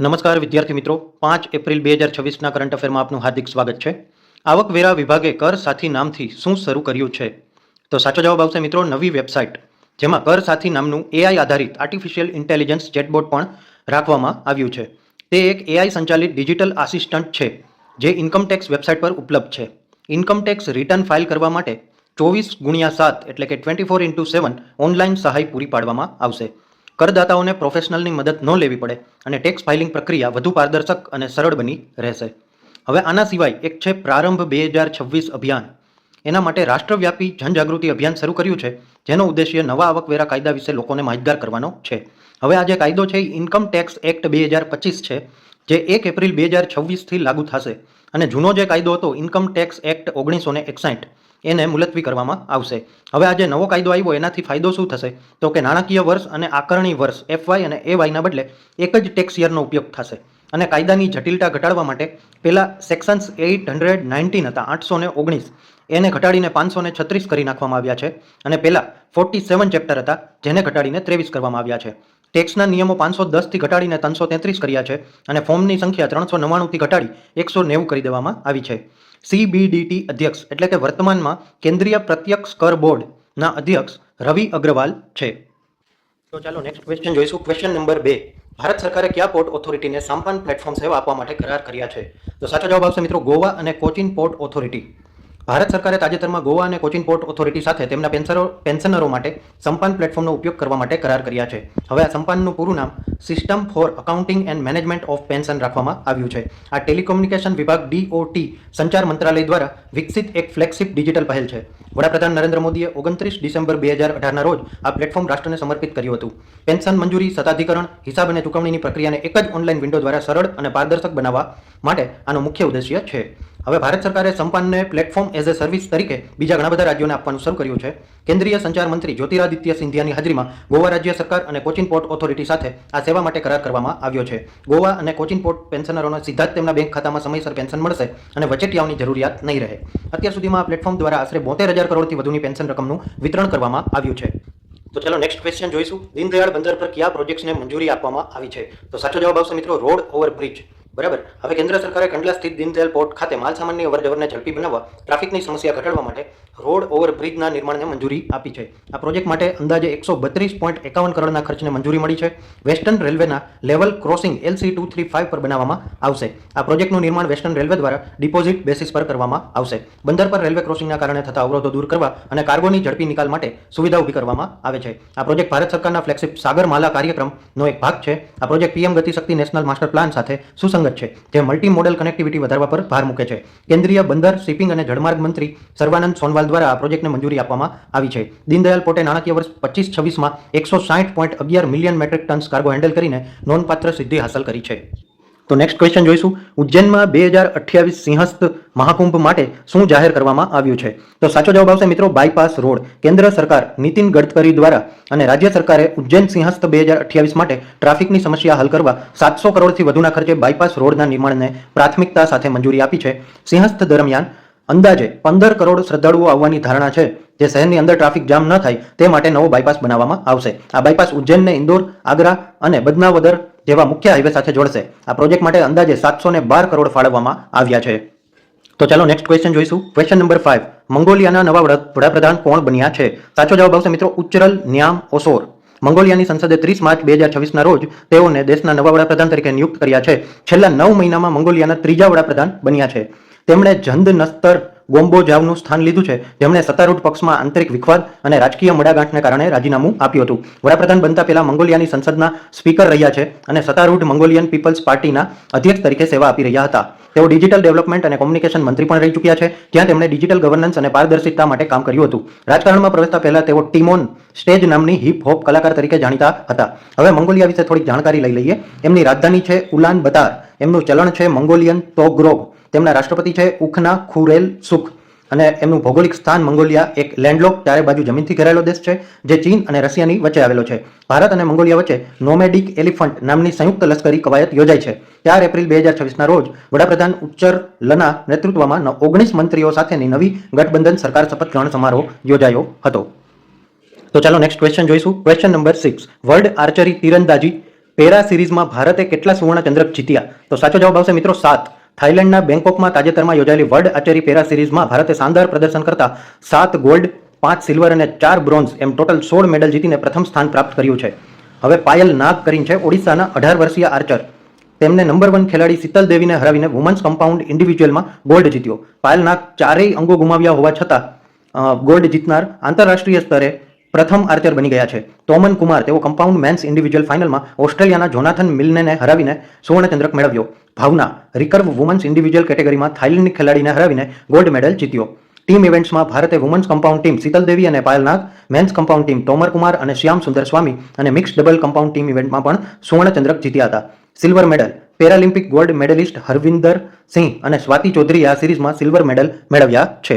નમસ્કાર વિદ્યાર્થી મિત્રો, 5 એપ્રિલ 2026ના કરંટ અફેરમાં આપનું હાર્દિક સ્વાગત છે. આવકવેરા વિભાગે કર સાથી નામથી શું શરૂ કર્યું છે? તો સાચો જવાબ આવશે મિત્રો નવી વેબસાઇટ, જેમાં કર સાથી નામનું એઆઈ આધારિત આર્ટિફિશિયલ ઇન્ટેલિજન્સ ચેટબોટ પણ રાખવામાં આવ્યું છે. તે એક એઆઈ સંચાલિત ડિજિટલ આસિસ્ટન્ટ છે જે ઇન્કમટેક્સ વેબસાઇટ પર ઉપલબ્ધ છે. ઇન્કમટેક્સ રિટર્ન ફાઇલ કરવા માટે 24x7 એટલે કે 24x7 ઓનલાઈન સહાય પૂરી પાડવામાં આવશે. કરદાતાઓને પ્રોફેશનલની મદદ ન લેવી પડે અને ટેક્સ ફાઇલિંગ પ્રક્રિયા વધુ પારદર્શક અને સરળ બની રહેશે. હવે આના સિવાય એક છે પ્રારંભ 2026 અભિયાન. એના માટે રાષ્ટ્રવ્યાપી જનજાગૃતિ અભિયાન શરૂ કર્યું છે, જેનો ઉદ્દેશ્ય નવા આવકવેરા કાયદા વિશે લોકોને માહિતગાર કરવાનો છે. હવે આ જે કાયદો છે એ ઇન્કમ ટેક્સ એક્ટ 2025 છે, જે 1 એપ્રિલ 2026થી લાગુ થશે. અને જૂનો જે કાયદો હતો ઇન્કમ ટેક્સ એક્ટ 1961 એને મુલતવી કરવામાં આવશે. હવે આ જે નવો કાયદો આવ્યો એનાથી ફાયદો શું થશે? તો કે નાણાકીય વર્ષ અને આકારણી વર્ષ FY અને AYના બદલે એક જ ટેક્સ યરનો ઉપયોગ થશે. અને કાયદાની જટિલતા ઘટાડવા માટે પહેલા સેક્શન્સ 819 હતા, 819, એને ઘટાડીને 536 કરી નાખવામાં આવ્યા છે. અને પહેલા 47 ચેપ્ટર હતા, જેને ઘટાડીને 23 કરવામાં આવ્યા છે. ટેક્સના નિયમો 510થી ઘટાડીને 333 કર્યા છે અને ફોર્મની સંખ્યા 399થી ઘટાડી 190 કરી દેવામાં આવી છે. CBDT અધ્યક્ષ એટલે કે વર્તમાનમાં કેન્દ્રીય પ્રત્યક્ષ કર બોર્ડના અધ્યક્ષ રવિ અગ્રવાલ છે. તો ચાલો નેક્સ્ટ ક્વેશ્ચન જોઈશું. Question number 2. ભારત સરકારે કયા પોર્ટ ઓથોરિટીને સાંપાન પ્લેટફોર્મ સેવા આપવા માટે કરાર કર્યા છે? તો સાચો જવાબ આવશે મિત્રો ગોવા અને કોચીન પોર્ટ ઓથોરિટી. ભારત સરકારે તાજેતરમાં ગોવા અને કોચીન પોર્ટ ઓથોરિટી સાથે તેમના પેન્શનરો માટે સંપાન પ્લેટફોર્મનો ઉપયોગ કરવા માટે કરાર કર્યા છે. હવે આ સંપાનનું પૂરું નામ system for accounting and management of pension રાખવામાં આવ્યું છે. આ ટેલિકોમ્યુનિકેશન વિભાગ DOT સંચાર મંત્રાલય દ્વારા વિકસિત એક ફ્લેગશિપ ડિજિટલ પહેલ છે. વડાપ્રધાન નરેન્દ્ર મોદીએ 29 ડિસેમ્બર 2018ના રોજ આ પ્લેટફોર્મ રાષ્ટ્રને સમર્પિત કર્યું હતું. પેન્શન મંજૂરી, સત્તાધિકરણ, હિસાબ અને ચૂકવણીની પ્રક્રિયાને એક જ ઓનલાઈન વિન્ડો દ્વારા સરળ અને પારદર્શક બનાવવા માટે આનો મુખ્ય ઉદ્દેશ્ય છે. હવે ભારત સરકારે સંપાનને પ્લેટફોર્મ એઝ એ સર્વિસ તરીકે બીજા ઘણા બધા રાજ્યોને આપવાનું શરૂ કર્યું છે. કેન્દ્રીય સંચાર મંત્રી જ્યોતિરાદિત્ય સિંધિયાની હાજરીમાં ગોવા રાજ્ય સરકાર અને કોચીન પોર્ટ ઓથોરિટી સાથે આ સેવા માટે કરાર કરવામાં આવ્યો છે. ગોવા અને કોચીન પોર્ટ પેન્શનરોને સીધા જ તેમના બેંક ખાતામાં સમયસર પેન્શન મળશે અને વચેટિયાઓની જરૂરિયાત નહીં રહે. અત્યાર સુધીમાં આ પ્લેટફોર્મ દ્વારા આશરે 72,000 કરોડથી વધુની પેન્શન રકમનું વિતરણ કરવામાં આવ્યું છે. તો ચાલો નેક્સ્ટ ક્વેશ્ચન જોઈશું. દીનદયાળ બંદર પર કયા પ્રોજેક્ટ્સને મંજૂરી આપવામાં આવી છે? તો સાચો જવાબ આવશે મિત્રો રોડ ઓવરબ્રિજ. બરાબર. હવે કેન્દ્ર સરકારે કંડલા સ્થિત દીનદયાળ પોર્ટ ખાતે માલસામાનની અવરજવરને ઝડપી બનાવવા ટ્રાફિકની સમસ્યા ઘટાડવા માટે રોડ ઓવરબ્રિજના નિર્માણને મંજૂરી આપી છે. આ પ્રોજેક્ટ માટે અંદાજે 132.51 કરોડના ખર્ચને મંજૂરી મળી છે. વેસ્ટર્ન રેલવેના લેવલ ક્રોસિંગ LC235 પર બનાવવામાં આવશે. આ પ્રોજેક્ટનું નિર્માણ વેસ્ટર્ન રેલવે દ્વારા ડિપોઝિટ બેસિસ પર કરવામાં આવશે. બંદર પર રેલવે ક્રોસિંગના કારણે થતા અવરોધો દૂર કરવા અને કાર્ગોની ઝડપી નિકાલ માટે સુવિધા ઊભી કરવામાં આવે છે. આ પ્રોજેક્ટ ભારત સરકારના ફ્લેગશિપ સાગરમાલા કાર્યક્રમનો એક ભાગ છે. આ project PM Gatishakti national master plan સાથે સુસંગત છે, જે મલ્ટી મોડલ કનેક્ટિવિટી વધારવા પર ભાર મૂકે છે. કેન્દ્રીય બંદર, શિપિંગ અને જળમાર્ગ મંત્રી સર્વાનંદ સોનવાલ દ્વારા આ પ્રોજેક્ટને મંજૂરી આપવામાં આવી છે. દીનદયાળ પોર્ટે નાણાકીય વર્ષ 25-26માં 160.11 million metric tons cargo handle કરીને નોંધપાત્ર સિદ્ધિ હાંસલ કરી છે. તો નેક્સ્ટ ક્વેશ્ચન જોઈશું. ઉજ્જૈનમાં 2028 સિંહસ્થ મહાકુંભ માટે શું જાહેર કરવામાં આવ્યું છે? તો સાચો જવાબ આવશે મિત્રો બાયપાસ રોડ. કેન્દ્ર સરકાર નીતિન ગડકરી દ્વારા અને રાજ્ય સરકારે ઉજ્જૈન સિંહસ્થ 2028 માટે ટ્રાફિકની સમસ્યા હલ કરવા 700 કરોડથી વધુના ખર્ચે બાયપાસ રોડના નિર્માણને પ્રાથમિકતા સાથે મંજૂરી આપી છે. સિંહસ્થ દરમિયાન અંદાજે 15 કરોડ શ્રદ્ધાળુઓ આવવાની ધારણા છે, જે શહેરની અંદર ટ્રાફિક જામ ન થાય તે માટે નવો બાયપાસ બનાવવામાં આવશે. આ બાયપાસ ઉજ્જૈનને ઇન્દોર, આગ્રા અને બદનાવદર જેવા મુખ્ય હાઈવે સાથે જોડશે. આ પ્રોજેક્ટ માટે અંદાજે 712 કરોડ ફાળવવામાં આવ્યા છે. તો ચાલો નેક્સ્ટ ક્વેશ્ચન જોઈશું. Question number 5. મંગોલિયાના નવા વડાપ્રધાન કોણ બન્યા છે? સાચો જવાબ આવશે મિત્રો ઉચ્ચરલ ન્યામ ઓસોર. મંગોલિયાની સંસદે 30 માર્ચ 2026ના રોજ તેઓને દેશના નવા વડાપ્રધાન તરીકે નિયુક્ત કર્યા છે. છેલ્લા 9 મહિનામાં મંગોલિયાના ત્રીજા વડાપ્રધાન બન્યા છે. તેમણે જંદ નસ્તર ગોમ્બોજાવનું સ્થાન લીધું છે, જેમણે સત્તારૂઢ પક્ષમાં આંતરિક વિખવાદ અને રાજકીય મડાગાંઠને કારણે રાજીનામું આપ્યું હતું. વડાપ્રધાન બનતા પહેલા મંગોલિયાની સંસદના સ્પીકર રહ્યા છે અને સત્તારૂઢ મંગોલિયન પીપલ્સ પાર્ટીના અધ્યક્ષ તરીકે સેવા આપી રહ્યા હતા. તેઓ ડિજિટલ ડેવલપમેન્ટ અને કોમ્યુનિકેશન મંત્રી પણ રહી ચૂક્યા છે, જ્યાં તેમણે ડિજિટલ ગવર્નન્સ અને પારદર્શિતા માટે કામ કર્યું હતું. રાજકારણમાં પ્રવેશતા પહેલા તેઓ ટીમોન સ્ટેજ નામની હિપ હોપ કલાકાર તરીકે જાણીતા હતા. હવે મંગોલિયા વિશે થોડીક જાણકારી લઈ લઈએ. એમની રાજધાની છે ઉલાન બતાર. એમનું ચલણ છે મંગોલિયન તોગ્રોગ. તેમના રાષ્ટ્રપતિ છે ઉખના ખુરેલ સુખ. અને એમનું ભૌગોલિક સ્થાન મંગોલિયા એક લેન્ડલોક ચારે બાજુ જમીનથી ઘેરાયેલો દેશ છે, જે ચીન અને રશિયાની વચ્ચે આવેલો છે. ભારત અને મંગોલિયા વચ્ચે નોમેડિક એલિફન્ટ નામની સંયુક્ત લશ્કરી કવાયત યોજાઈ છે. 4 એપ્રિલ 2026ના રોજ વડાપ્રધાન ઉચ્ચરલના નેતૃત્વમાં 19 મંત્રીઓ સાથેની નવી ગઠબંધન સરકાર શપથ ગ્રહણ સમારોહ યોજાયો હતો. તો ચાલો નેક્સ્ટ ક્વેશ્ચન જોઈશું. Question number 6. વર્લ્ડ આર્ચરી તીરંદાજી પેરા સિરીઝમાં ભારતે કેટલા સુવર્ણ ચંદ્રક જીત્યા? તો સાચો જવાબ આવશે મિત્રો 7. થાઇલેન્ડના બેંકોકમાં તાજેતરમાં યોજાયેલી વર્લ્ડ આર્ચરી પેરા સિરીઝમાં ભારતે શાનદાર પ્રદર્શન કરતા 7 ગોલ્ડ, 5 સિલ્વર અને 4 બ્રોન્ઝ એમ ટોટલ 16 મેડલ જીતીને પ્રથમ સ્થાન પ્રાપ્ત કર્યું છે. હવે પાયલ નાગ કરીને છે ઓડિશાના 18 વર્ષીય આર્ચર. તેમને નંબર 1 ખેલાડી શીતલ દેવીને હરાવીને વુમન્સ કમ્પાઉન્ડ ઇન્ડિવિજ્યુઅલમાં ગોલ્ડ જીત્યો. પાયલ નાગ ચારેય અંગો ગુમાવ્યા હોવા છતાં ગોલ્ડ જીતનાર આંતરરાષ્ટ્રીય સ્તરે પ્રથમ આર્ચર બની ગયા છે. તોમન કુમાર તેઓ કમ્પાઉન્ડ મેન્સ ઇન્ડિવિજ્યુઅલ ફાઇનલમાં ઓસ્ટ્રેલિયાના જોનાથન મિલ્નેને હરાવીને સુવર્ણચંદ્રક મેળવ્યો. ભાવના રિકર્વ વુમન્સ ઇન્ડિવિજ્યુઅલ કેટેગરીમાં થાઇલેન્ડની ખેલાડીને હરાવીને ગોલ્ડ મેડલ જીત્યો. ટીમ ઇવેન્ટ્સમાં ભારતે women's compound team Sheetal Devi અને Payal Nag, men's compound team Tomar Kumar અને શ્યામ સુંદર સ્વામી અને મિક્સ ડબલ કમ્પાઉન્ડ ટીમ ઇવેન્ટમાં પણ સુવર્ણચંદ્રક જીત્યા હતા. Silver medal Paralympic gold medallist Harvinder Singh અને સ્વાતિ ચૌધરીએ આ સિરીઝમાં સિલ્વર મેડલ મેળવ્યા છે.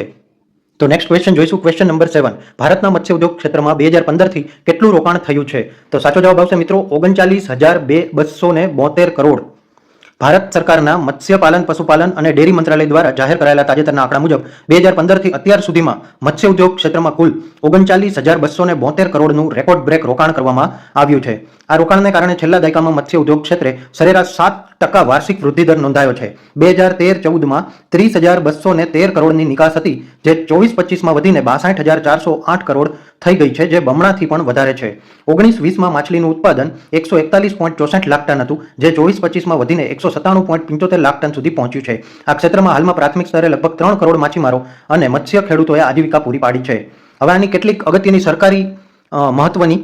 તો નેક્સ્ટ ક્વેશ્ચન જોઈશું. Question number 7. ભારતના મત્સ્ય ઉદ્યોગ ક્ષેત્રમાં 2015 થી કેટલું રોકાણ થયું છે? તો સાચો જવાબ આવશે મિત્રો 39,272 કરોડ. ભારત સરકારના મત્સ્યપાલન, પશુપાલન અને ડેરી મંત્રાલય દ્વારા જાહેર કરાયેલા તાજેતરના આંકડા મુજબ 2015 થી અત્યાર સુધીમાં મત્સ્ય ઉદ્યોગ ક્ષેત્રમાં કુલ 39,272 કરોડનું રેકોર્ડ બ્રેક રોકાણ કરવામાં આવ્યું છે. આ રોકાણને કારણે છેલ્લા દાયકામાં મત્સ્ય ઉદ્યોગ ક્ષેત્રે સરેરાશ 7% વાર્ષિક વૃદ્ધિ દર નોંધાયો છે. 2013-14માં 30,213 કરોડની નિકાસ હતી, જે 24-25માં વધીને 62,408 કરોડ થઈ ગઈ છે, જે બમણાથી પણ વધારે છે. 19-20માં માછલીનું ઉત્પાદન 141.64 લાખ ટન હતું, જે 24-25માં વધીને 197.75 લાખ ટન સુધી પહોંચ્યું છે. આ ક્ષેત્રમાં હાલમાં પ્રાથમિક સ્તરે લગભગ 3 કરોડ માછીમારો અને મત્સ્ય ખેડૂતોએ આજીવિકા પૂરી પાડી છે. હવે આની કેટલીક અગત્યની સરકારી મહત્વની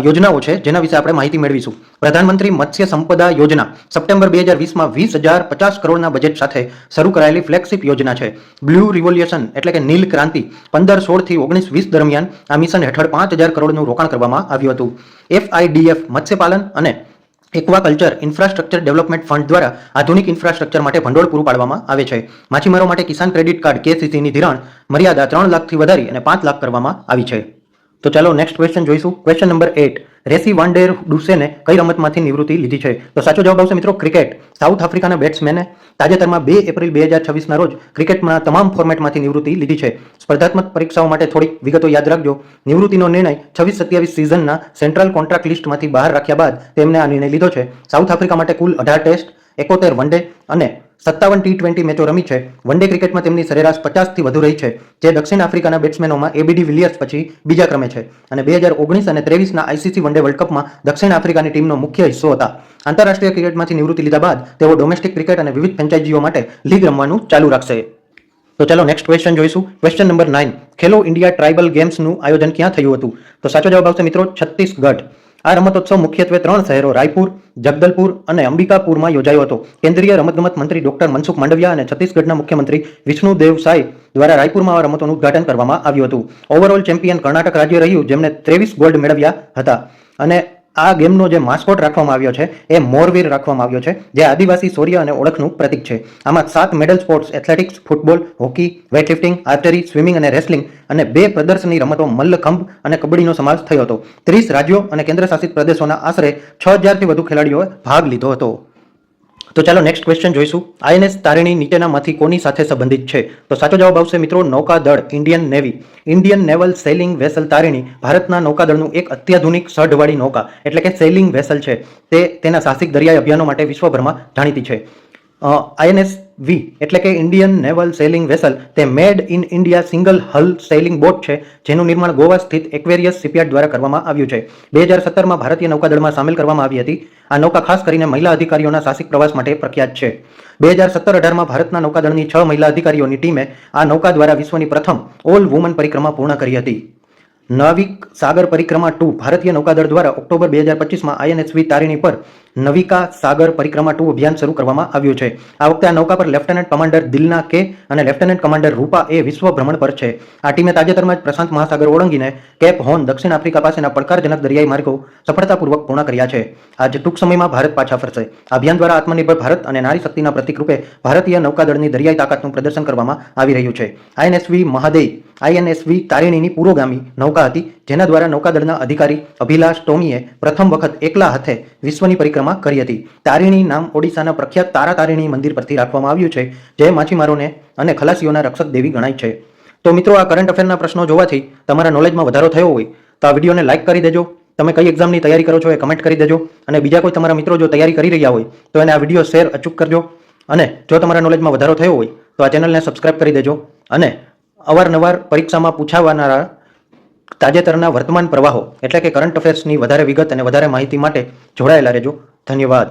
યોજનાઓ છે જેના વિશે આપણે માહિતી મેળવીશું. પ્રધાનમંત્રી મત્સ્ય સંપદા યોજના સપ્ટેમ્બર 2020માં 20,050 કરોડના બજેટ સાથે શરૂ કરાયેલી ફ્લેગશિપ યોજના છે. બ્લુ રિવોલ્યુશન એટલે કે નીલ ક્રાંતિ 15-16 થી 19-20 દરમિયાન આ મિશન હેઠળ 5,000 કરોડનું રોકાણ કરવામાં આવ્યું હતું. FIDF મત્સ્યપાલન અને એક્વાકલ્ચર ઇન્ફ્રાસ્ટ્રક્ચર ડેવલપમેન્ટ ફંડ દ્વારા આધુનિક ઇન્ફ્રાસ્ટ્રક્ચર માટે ભંડોળ પૂરું પાડવામાં આવે છે. માછીમારો માટે કિસાન ક્રેડિટ કાર્ડ KCCની ધિરાણ મર્યાદા 3 લાખથી વધારી અને 5 લાખ કરવામાં આવી છે. તો ચાલો નેક્સ્ટ ક્વેશ્ચન જોઈશું. Question number 8. રેસી વાન ડેર ડુસેને કઈ રમતમાંથી નિવૃત્તિ લીધી છે? તો સાચો જવાબ આવશે મિત્રો ક્રિકેટ. સાઉથ આફ્રિકાના બેટ્સમેને તાજેતરમાં 2 એપ્રિલ 2026ના રોજ ક્રિકેટના તમામ ફોર્મેટમાંથી નિવૃત્તિ લીધી છે. સ્પર્ધાત્મક પરીક્ષાઓ માટે થોડીક વિગતો યાદ રાખજો. નિવૃત્તિનો નિર્ણય 26-27 સિઝનના સેન્ટ્રલ કોન્ટ્રાક્ટ લિસ્ટમાંથી બહાર રાખ્યા બાદ તેમને આ નિર્ણય લીધો છે. સાઉથ આફ્રિકા માટે કુલ 18 ટેસ્ટ, 71 વન ડે અને 57 T20 મેચો રમી છે. વન ડે ક્રિકેટમાં તેમની સરેરાશ 50થી વધુ રહી છે, જે દક્ષિણ આફ્રિકાના બેટ્સમેનોમાં ABD વિલિયર્સ પછી બીજા ક્રમે છે અને 2019 અને 23ના ICC વન ડે વર્લ્ડ કપમાં દક્ષિણ આફ્રિકાની ટીમનો મુખ્ય હિસ્સો હતા. આંતરરાષ્ટ્રીય ક્રિકેટમાંથી નિવૃત્તિ લીધા બાદ તેઓ ડોમેસ્ટિક ક્રિકેટ અને વિવિધ ફ્રેન્ચાઇઝીઓ માટે લીગ રમવાનું ચાલુ રાખશે. તો ચાલો નેક્સ્ટ ક્વેશ્ચન જોઈશું. Question number 9. ખેલો ઇન્ડિયા ટ્રાઇબલ ગેમ્સનું આયોજન ક્યાં થયું હતું? તો સાચો જવાબ આવશે મિત્રો છત્તીસગઢ. આ રમતોત્સવ મુખ્યત્વે 3 શહેરો રાયપુર, જગદલપુર અને અંબિકાપુરમાં યોજાયો હતો. કેન્દ્રીય રમતગમત મંત્રી ડોક્ટર મનસુખ માંડવિયા અને છત્તીસગઢના મુખ્યમંત્રી વિષ્ણુદેવ સાય દ્વારા રાયપુરમાં આ રમતોનું ઉદ્ઘાટન કરવામાં આવ્યું હતું. ઓવરઓલ ચેમ્પિયન કર્ણાટક રાજ્ય રહ્યું, જેમને 23 ગોલ્ડ મેળવ્યા હતા. અને આ ગેમનો જે માસ્કોટ રાખવામાં આવ્યો છે એ મોરવીર રાખવામાં આવ્યો છે, જે આદિવાસી શૌર્ય અને ઓળખનું પ્રતીક છે. આમાં 7 medal sports athletics, football, hockey, weightlifting, archery, swimming અને રેસલિંગ અને 2 પ્રદર્શની રમતો મલ્લખંભ અને કબડ્ડીનો સમાવેશ થયો હતો. 30 રાજ્યો અને કેન્દ્રશાસિત પ્રદેશોના આશરે 6,000થી વધુ ખેલાડીઓએ ભાગ લીધો હતો. તો ચાલો નેક્સ્ટ ક્વેશ્ચન જોઈશું. INS તારિણી નીચેનામાંથી કોની સાથે સંબંધિત છે? તો સાચો જવાબ આવશે મિત્રો નૌકાદળ, Indian Navy. Indian naval sailing vessel Tarini ભારતના નૌકાદળનું એક અત્યાધુનિક સઢવાળી નૌકા એટલે કે સેલિંગ વેસલ છે. તે તેના સાહસિક દરિયાઈ અભિયાનો માટે વિશ્વભરમાં જાણીતી છે. INSV એટલે કે ઇન્ડિયન નેવલ સેલિંગ વેસલ તે મેડ ઇન ઇન્ડિયા સિંગલ હલ સેલિંગ બોટ છે, જેનું નિર્માણ ગોવા સ્થિત એક્વેરિયસ શિપયાર્ડ દ્વારા કરવામાં આવ્યું છે. 2017માં ભારતીય નૌકાદળમાં સામેલ કરવામાં આવી હતી. આ નૌકા ખાસ કરીને મહિલા અધિકારીઓના સાહસિક પ્રવાસ માટે પ્રખ્યાત છે. 2017-18માં ભારતના નૌકાદળની 6 મહિલા અધિકારીઓની ટીમે આ નૌકા દ્વારા વિશ્વની પ્રથમ ઓલ વુમન પરિક્રમા પૂર્ણ કરી હતી. નાવિક સાગર પરિક્રમા 2 ભારતીય નૌકાદળ દ્વારા ઓક્ટોબર 2025માં INSV તારિણી પર નવિકા સાગર પરિક્રમા 2 અભિયાન શરૂ કરવામાં આવ્યું છે. આ વખતે આ નૌકા પર લેફ્ટનન્ટ કમાન્ડર દિલના કે અને લેફ્ટનન્ટ કમાન્ડર રૂપા એ વિશ્વ ભ્રમણ પર છે. આ ટીમે તાજેતરમાં જ પ્રશાંત મહાસાગર ઓળંગીને કેપ હોર્ન દક્ષિણ આફ્રિકા પાસેના પડકારજનક દરિયાઈ માર્ગો સફળતાપૂર્વક પૂર્ણ કર્યા છે. આજે ટૂંક સમયમાં ભારત પાછા ફરશે. આ અભિયાન દ્વારા આત્મનિર્ભર ભારત અને નારી શક્તિના પ્રતીક રૂપે ભારતીય નૌકાદળની દરિયાઈ તાકાતનું પ્રદર્શન કરવામાં આવી રહ્યું છે. INSV મહાદેઈ INSV તારિણીની પુરોગામી નૌકા હતી, જેના દ્વારા નૌકાદળના અધિકારી અભિલાષ ટોમીએ પ્રથમ વખત એકલા હાથે વિશ્વની પરિક્રમા કરી હતી. તારિણી નામ ઓડિશાના પ્રખ્યાત તારા તારિણી મંદિર પરથી રાખવામાં આવ્યું છે, જે માછીમારોને અને ખલાસીઓના રક્ષક દેવી ગણાય છે. તો મિત્રો, આ કરંટ અફેરના પ્રશ્નો જોવાથી તમારા નોલેજમાં વધારો થયો હોય તો આ વિડીયોને લાઇક કરી દેજો, તમે કઈ એક્ઝામની તૈયારી કરો છો એ કમેન્ટ કરી દેજો, અને બીજા કોઈ તમારા મિત્રો જો તૈયારી કરી રહ્યા હોય તો એને આ વિડીયો શેર અચૂક કરજો. અને જો તમારા નોલેજમાં વધારો થયો હોય તો આ ચેનલને સબસ્ક્રાઇબ કરી દેજો, અને અવારનવાર પરીક્ષામાં પૂછાવાનારા તાજેતરના વર્તમાન પ્રવાહો એટલે કે કરંટ અફેર્સની વધારે વિગત અને વધારે માહિતી માટે જોડાયેલા રહેજો. ધન્યવાદ.